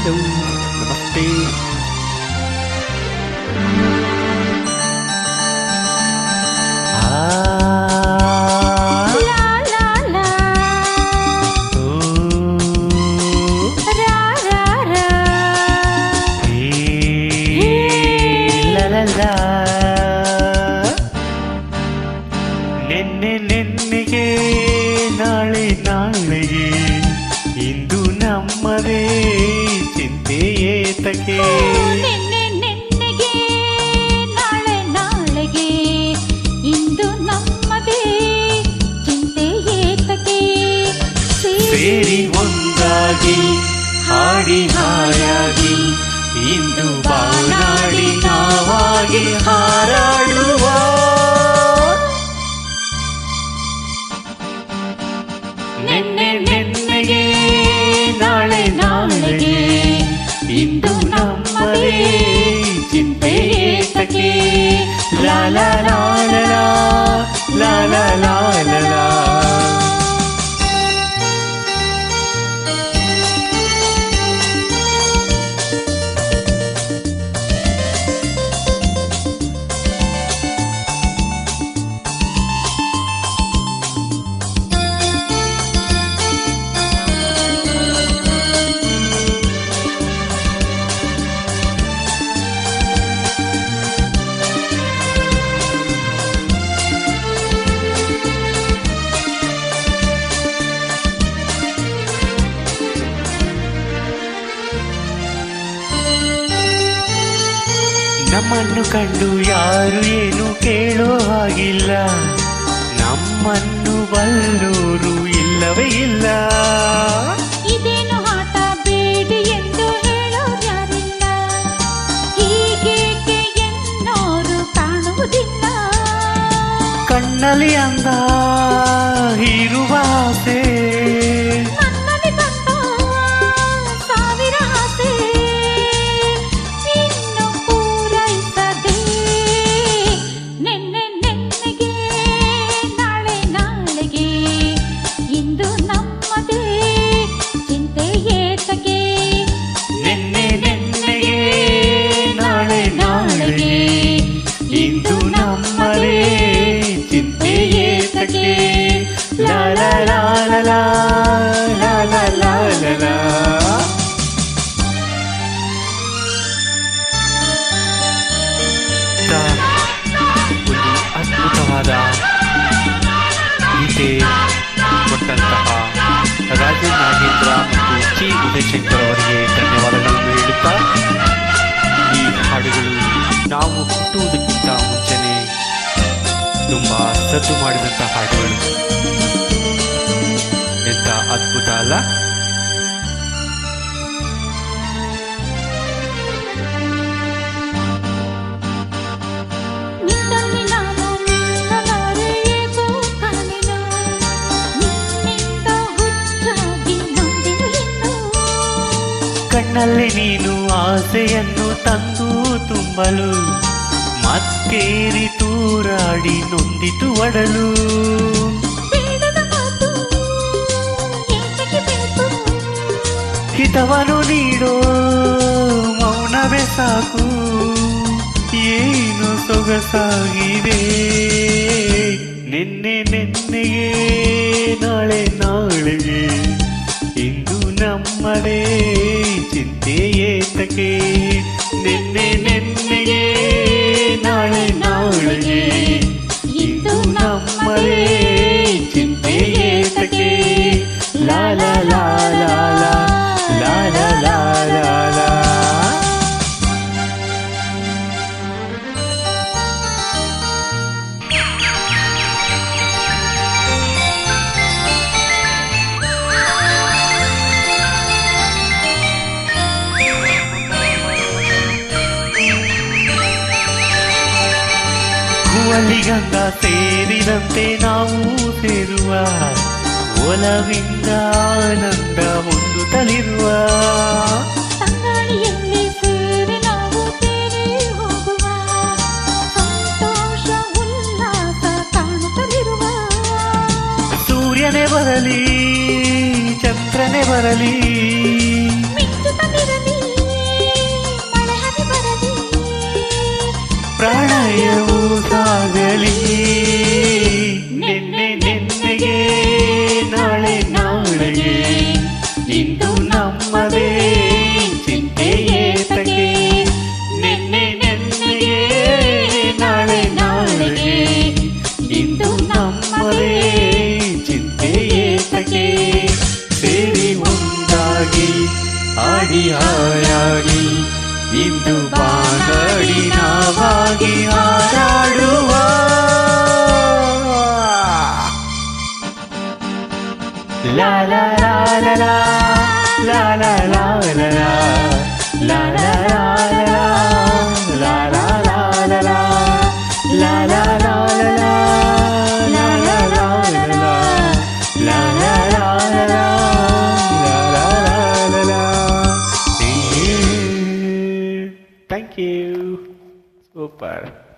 Hello ನಮಸ್ತೆ. ನಿನ್ನೆ ನಿನ್ನೆಗೆ ನಾಳೆ ನಾಳೆಗೆ ಇಂದು ನಮ್ಮದೇ ಚಿಂತೆ ಏತಕ್ಕೆ. ನಿನ್ನೆ ನಿನ್ನೆಗೆ ನಾಳೆ ನಾಳೆಗೆ ಇಂದು ನಮ್ಮದೇ ಚಿಂತೆ ಏತಕ್ಕೆ. ಸೇರಿ ಒಂದಾಗಿ ಹಾಡಿ ಹಾಯಾಗಿ ಇಂದು ಬಾನಾಡಿ ನಾವಾಗಿ ಹಾರಾಡುವ. ನಿನ್ನೆ ನಿನ್ನೆಗೆ ನಾಳೆ ನಾಳೆಗೆ ಇಂದು ನಮ್ಮದೇ ಚಿಂತೆ ಏತಕ್ಕೆ. ಲಾ ಲಾ ಲಾ ಲಾ ಲಾ ಲಾ ಲಾ ಲಾ ಲಾ. ನಮ್ಮನ್ನು ಕಂಡು ಯಾರು ಏನು ಕೇಳೋ ಹಾಗಿಲ್ಲ, ನಮ್ಮನ್ನು ಬಲ್ಲೋರು ಇಲ್ಲವೇ ಇಲ್ಲ. ಇದೇನು ಆಟ ಬೇಡಿ ಎಂದು ಹೇಳೋರ್ಯಾರಿಲ್ಲ, ಹೀಗೇಕೆ ಎನ್ನೋರು ಕಾಣುವುದಿಲ್ಲ. ಕಣ್ಣಲ್ಲಿ ಅಂದ ಹೀರುವ ಆಸೆ, ನನ್ನಲ್ಲಿ ಬಂದ ಸಾವಿರ ಆಸೆ ಇನ್ನು ಪೂರೈಸದೆ. ನಿನ್ನೆ ನಿನ್ನೆಗೆ ನಾಳೆ ನಾಳೆಗೆ ಇಂದು ನಮ್ಮದೇ ಚಿಂತೆ ಏತಕ್ಕೆ. ನಿನ್ನೆ ನಿನ್ನೆಗೆ ನಾಳೆ ನಾಳೆಗೆ ಇಂದು ನಮ್ಮದೇ ಚಿಂತೆ ಏತಕ್ಕೆ. ಲಾ ಲಾ ಲಾ ಲಾ ಲಾ ಲಾ ಲಾ ಲಾ ಲಾ. ಒಂದು ಅದ್ಭುತವಾದ ಗೀತೆ ಕೊಟ್ಟಂತಹ ರಾಜನ್ ನಾಗೇಂದ್ರ ಮತ್ತು ಚಿ ಉದಯಶಂಕರ್ ಅವರಿಗೆ ಧನ್ಯವಾದಗಳನ್ನು ಹೇಳುತ್ತಾ, ಈ ಹಾಡುಗಳು ನಾವು ಹುಟ್ಟುವುದಕ್ಕಿಂತ ಮುಂಚೆನೆ ತುಂಬ ಸದ್ದು ಮಾಡಿದಂಥ ಹಾಡುಗಳು. ಎಂಥ ಅದ್ಭುತ ಅಲ್ಲ? ನಿನ್ನಲ್ಲಿ ನಾನು ನಿಲ್ಲಲಾರೆ ಏಕೋ ಕಾಣೆನು, ನಿನ್ನಿಂದ ಹುಚ್ಚಾಗಿ ನೊಂದೆನು ಇನ್ನು. ಕಣ್ಣಲ್ಲಿ ನೀನು ಆಸೆಯನ್ನು ತಂದು ತುಂಬಲು ಮತ್ತೇರಿ ತೂರಾಡಿ ನೊಂದಿತು ಒಡಲು. ಬೇಡದ ಮಾತು ಏತಕ್ಕೆ ಬೇಕು, ಹಿತವನ್ನು ನೀಡೋ ಮೌನವೇ ಸಾಕು, ಏನು ಸೊಗಸಾಗಿದೆ. ನಿನ್ನೆ ನಿನ್ನೆಗೆ ನಾಳೆ ನಾಳೆಗೆ ಇಂದು ನಮ್ಮದೇ ಚಿಂತೆ ಏತಕ್ಕೆ. ನಿನ್ನೆ ನಿನ್ನೆಗೆ ನಾಳೆ ನಾಳೆಗೆ ಇಂದು ನಮ್ಮದೇ ಚಿಂತೆ ಏತಕ್ಕೆ. ಲಾ ಲಾ ಲಾ ಲಾ ಲಾ ಲಾ ಲಾ ಲಾ ಲಾ ಲಾ. ಹೂವಲ್ಲಿಗಂಧ ಸೇರಿದಂತೆ ನಾವು ಸೇರುವ, ಒಲವಿಂದ ಆನಂದ ಹೊಂದುತ್ತಲಿರುವ. ತಂಗಾಳಿಯಲ್ಲಿ ಸೇರಿ ನಾವು ತೇಲಿ ಹೋಗುವ, ಸಂತೋಷ ಉಲ್ಲಾಸ ಕಾಣುತ್ತಲಿರುವ. ಸೂರ್ಯನೇ ಬರಲಿ ಚಂದ್ರನೇ ಬರಲಿ, ಮಿಂಚುತ್ತಲಿರಲಿ ಪ್ರಣಯವು ಸಾಗಲಿ ನಿನ್ನೆ ನಿನ್ನೆಗೆ ನಾಳೆ ನಾಳೆಗೆ ಇಂದು ನಮ್ಮದೇ ಚಿಂತೆ ಏತಕ್ಕೆ ನಿನ್ನೆ ನಿನ್ನೆಗೆ ನಾಳೆ ನಾಳೆಗೆ ಇಂದು ನಮ್ಮದೇ ಚಿಂತೆ ಏತಕ್ಕೆ ಸೇರಿ ಒಂದಾಗಿ ಆಡಿ ಹಾಯಾಗಿ ಇಂದು ಬಾನಡಿ ನಾವಾಗಿ ಹಾರಾಡುವ ಲಾ ಲಾ ಲಾ ಲಾ ಲಾ ಲಾ ಲಾ ಲಾ ಲಾ ಲಾ ಲಾ ಲಾ ಲಾ ಲಾ ಲಾ ಲಾ ಲಾ ಲಾ Thank you. Super.